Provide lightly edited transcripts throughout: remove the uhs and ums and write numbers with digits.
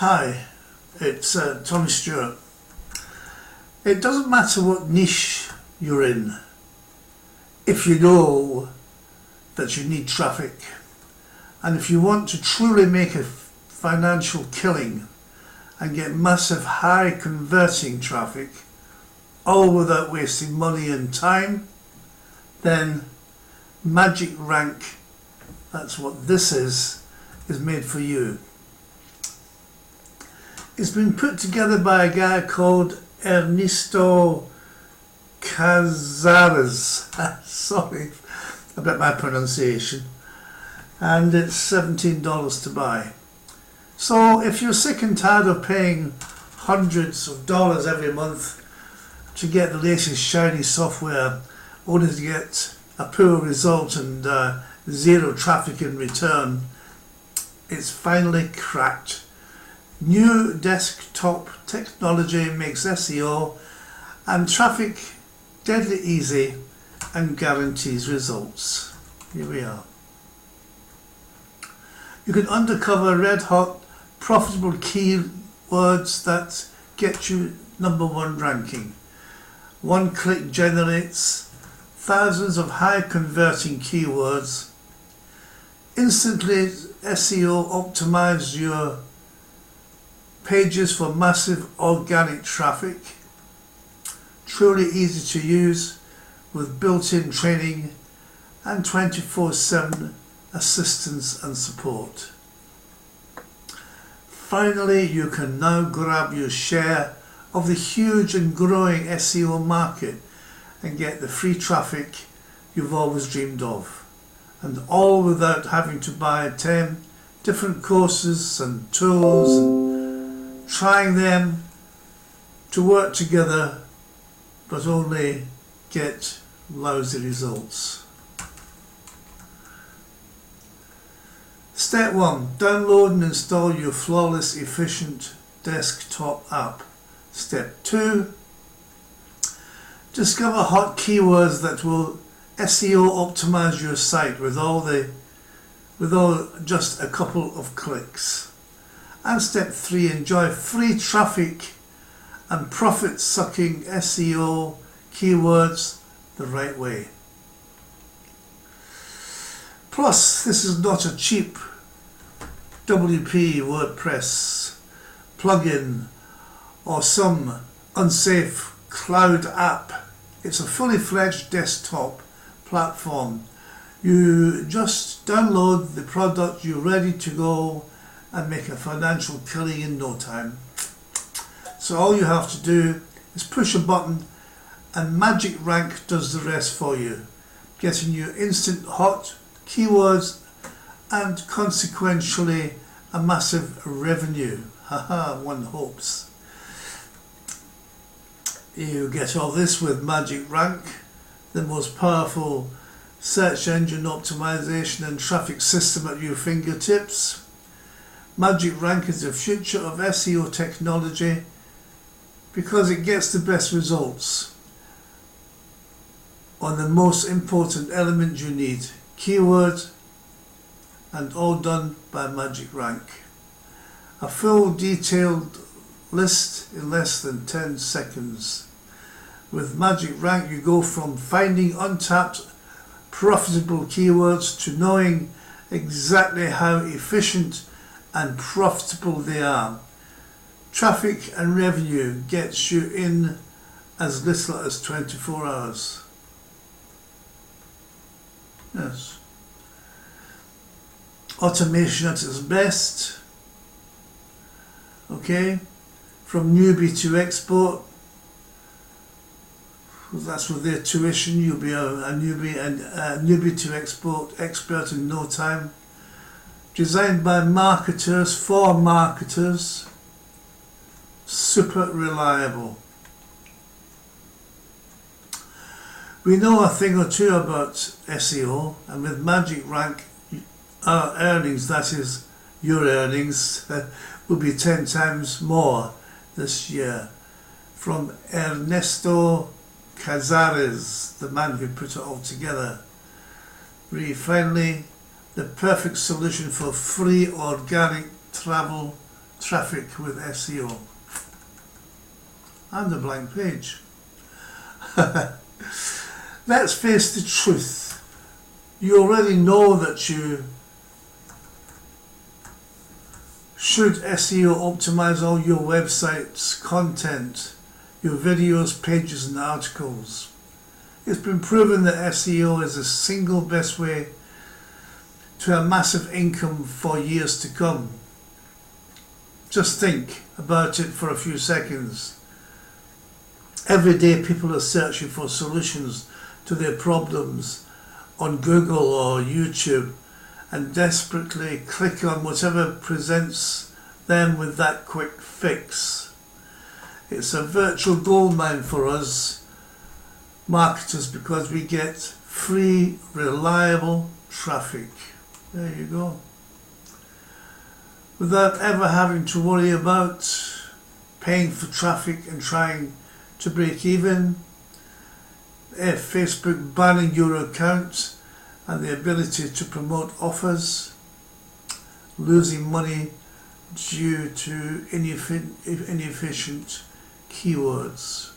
Hi, it's Tommy Stewart. It doesn't matter what niche you're in, if you know that you need traffic, and if you want to truly make a financial killing and get massive high converting traffic, all without wasting money and time, then MagicRank, that's what this is made for you. It's been put together by a guy called Ernesto Cazares. Sorry about my pronunciation. And it's $17 to buy. So if you're sick and tired of paying hundreds of dollars every month to get the latest shiny software only to get a poor result and zero traffic in return, it's finally cracked. New desktop technology makes SEO and traffic deadly easy and guarantees results. Here we are. You can uncover red hot profitable keywords that get you #1 ranking. One click generates thousands of high converting keywords. Instantly SEO optimize your pages for massive organic traffic. Truly easy to use with built-in training and 24/7 assistance and support. Finally, you can now grab your share of the huge and growing SEO market and get the free traffic you've always dreamed of, and all without having to buy 10 different courses and tools and trying them to work together but only get lousy results. Step 1. Download and install your flawless, efficient desktop app. Step 2. Discover hot keywords that will SEO optimize your site with just a couple of clicks. And step 3, enjoy free traffic and profit-sucking SEO keywords the right way. Plus, this is not a cheap WP WordPress plugin or some unsafe cloud app. It's a fully fledged desktop platform. You just download the product, you're ready to go and make a financial killing in no time. So all you have to do is push a button and MagicRank does the rest for you, getting you instant hot keywords and consequentially a massive revenue. Haha, one hopes. You get all this with MagicRank, the most powerful search engine optimization and traffic system at your fingertips. MagicRank is the future of SEO technology because it gets the best results on the most important element you need, keywords, and all done by MagicRank. A full detailed list in less than 10 seconds. With MagicRank you go from finding untapped profitable keywords to knowing exactly how efficient and profitable they are. Traffic and revenue gets you in as little as 24 hours. Yes. Automation at its best. Okay. From newbie to expert. That's with their tuition. You'll be a newbie to expert in no time. Designed by marketers for marketers. Super reliable. We know a thing or two about SEO, and with MagicRank our earnings, that is your earnings, will be 10 times more this year. From Ernesto Cazares, the man who put it all together. Really finally, the perfect solution for free organic travel traffic with SEO. And a blank page. Let's face the truth. You already know that you should SEO optimize all your website's content, your videos, pages and articles. It's been proven that SEO is the single best way to a massive income for years to come. Just think about it for a few seconds. Every day people are searching for solutions to their problems on Google or YouTube and desperately click on whatever presents them with that quick fix. It's a virtual goldmine for us marketers because we get free, reliable traffic. There you go. Without ever having to worry about paying for traffic and trying to break even, Facebook banning your account and the ability to promote offers, losing money due to inefficient keywords.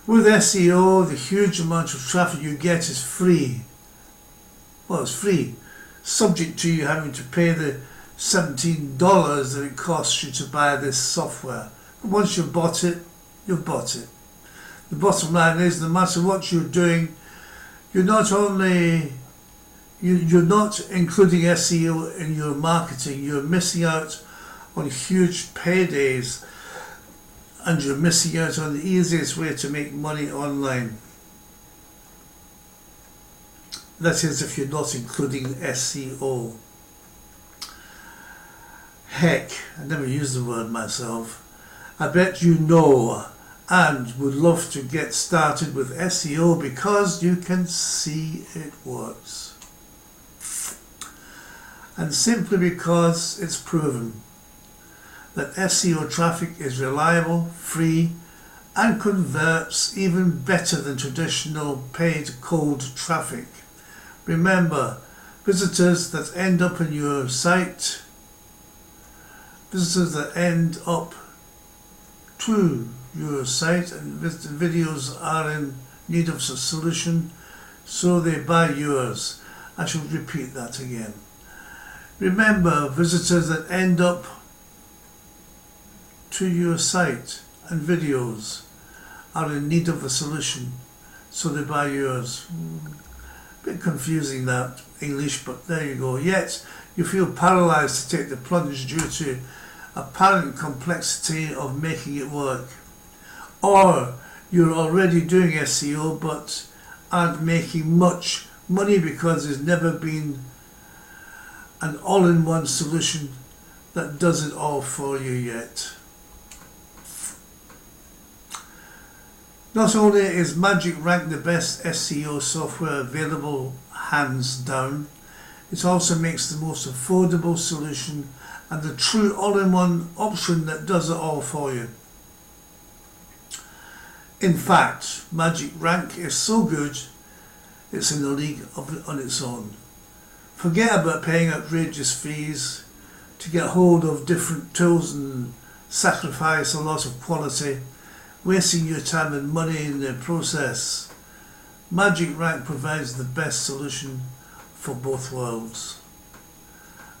With SEO, the huge amount of traffic you get is free. Well, it's free, subject to you having to pay the $17 that it costs you to buy this software. But once you've bought it, you've bought it. The bottom line is, no matter what you're doing, you're not including SEO in your marketing. You're missing out on huge paydays, and you're missing out on the easiest way to make money online. That is, if you're not including SEO. Heck, I never used the word myself. I bet you know and would love to get started with SEO because you can see it works. And simply because it's proven that SEO traffic is reliable, free, and converts even better than traditional paid cold traffic. Remember, visitors that end up on your site, visitors that end up to your site and videos are in need of a solution, so they buy yours. I shall repeat that again. Remember, visitors that end up to your site and videos are in need of a solution, so they buy yours. Bit confusing that English, but there you go. Yet you feel paralysed to take the plunge due to apparent complexity of making it work. Or you're already doing SEO but aren't making much money because there's never been an all-in-one solution that does it all for you yet. Not only is MagicRank the best SEO software available, hands down, it also makes the most affordable solution and the true all-in-one option that does it all for you. In fact, MagicRank is so good, it's in a league on its own. Forget about paying outrageous fees to get hold of different tools and sacrifice a lot of quality, wasting your time and money in the process. MagicRank provides the best solution for both worlds.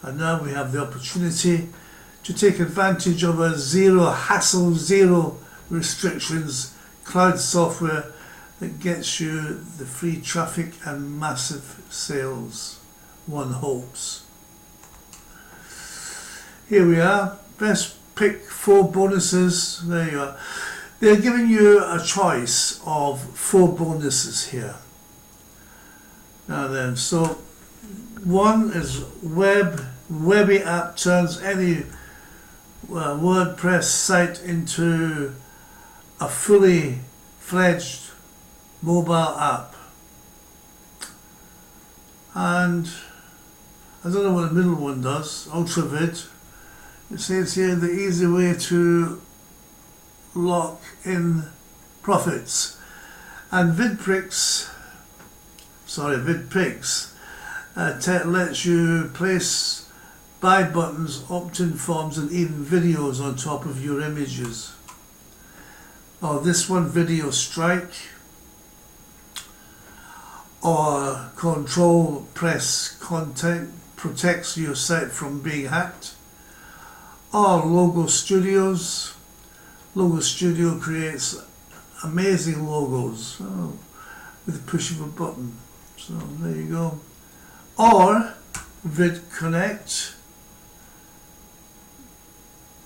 And now we have the opportunity to take advantage of a zero hassle, zero restrictions cloud software that gets you the free traffic and massive sales, one hopes. Here we are, best pick 4 bonuses. There you are. They're giving you a choice of 4 bonuses here. Now then, so one is Webby app turns any WordPress site into a fully fledged mobile app. And I don't know what the middle one does, UltraVid. It says here the easy way to lock in profits. And VidPix lets you place buy buttons, opt-in forms and even videos on top of your images. Or this one, video strike, or control press content protects your site from being hacked, or Logo Studios. Logo Studio creates amazing logos with the push of a button. So there you go. Or VidConnect.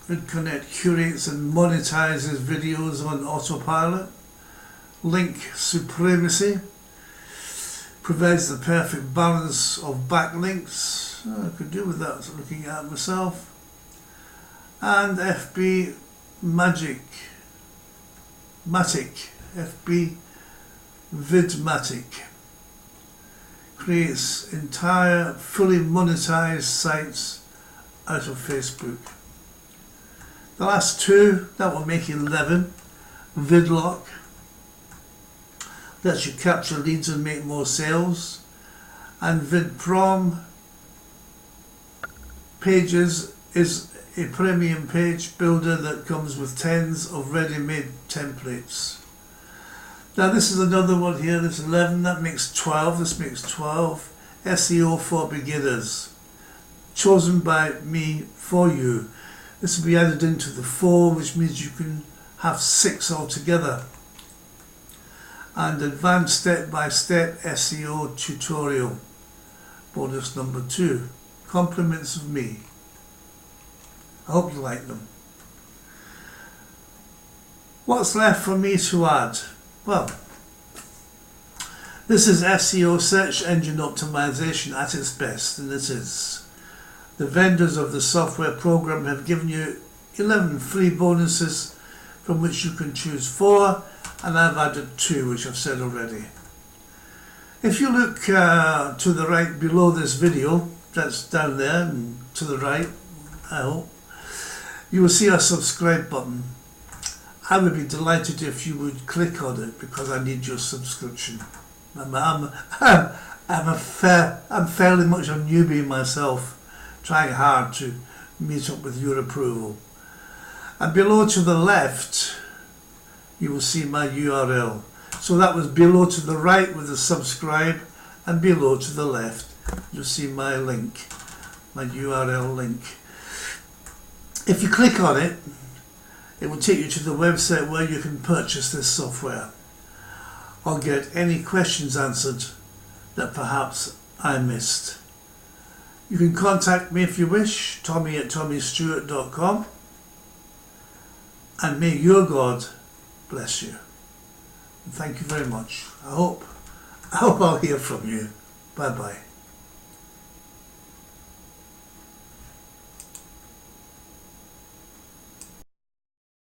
VidConnect curates and monetizes videos on autopilot. Link Supremacy provides the perfect balance of backlinks. I could do with that, looking at myself. And FB Matic, FB Vidmatic creates entire fully monetized sites out of Facebook. The last two, that will make 11. Vidlock lets you capture leads and make more sales. And VidProm Pages is a premium page builder that comes with tens of ready-made templates. Now this is another one here, this 11, that makes 12, this makes 12. SEO for beginners, chosen by me for you. This will be added into the 4, which means you can have 6 altogether. And advanced step-by-step SEO tutorial, bonus number 2, compliments of me. I hope you like them. What's left for me to add? Well, this is SEO, search engine optimization at its best, and it is. The vendors of the software program have given you 11 free bonuses from which you can choose 4, and I've added 2, which I've said already. If you look to the right below this video, that's down there and to the right, I hope, you will see a subscribe button. I would be delighted if you would click on it because I need your subscription. I'm fairly much a newbie myself, trying hard to meet up with your approval. And below to the left, you will see my URL. So that was below to the right with the subscribe, and below to the left, you'll see my link, my URL link. If you click on it, it will take you to the website where you can purchase this software or get any questions answered that perhaps I missed. You can contact me if you wish, tommy@tommystewart.com, and may your God bless you. And thank you very much. I hope I'll hear from you. Bye bye.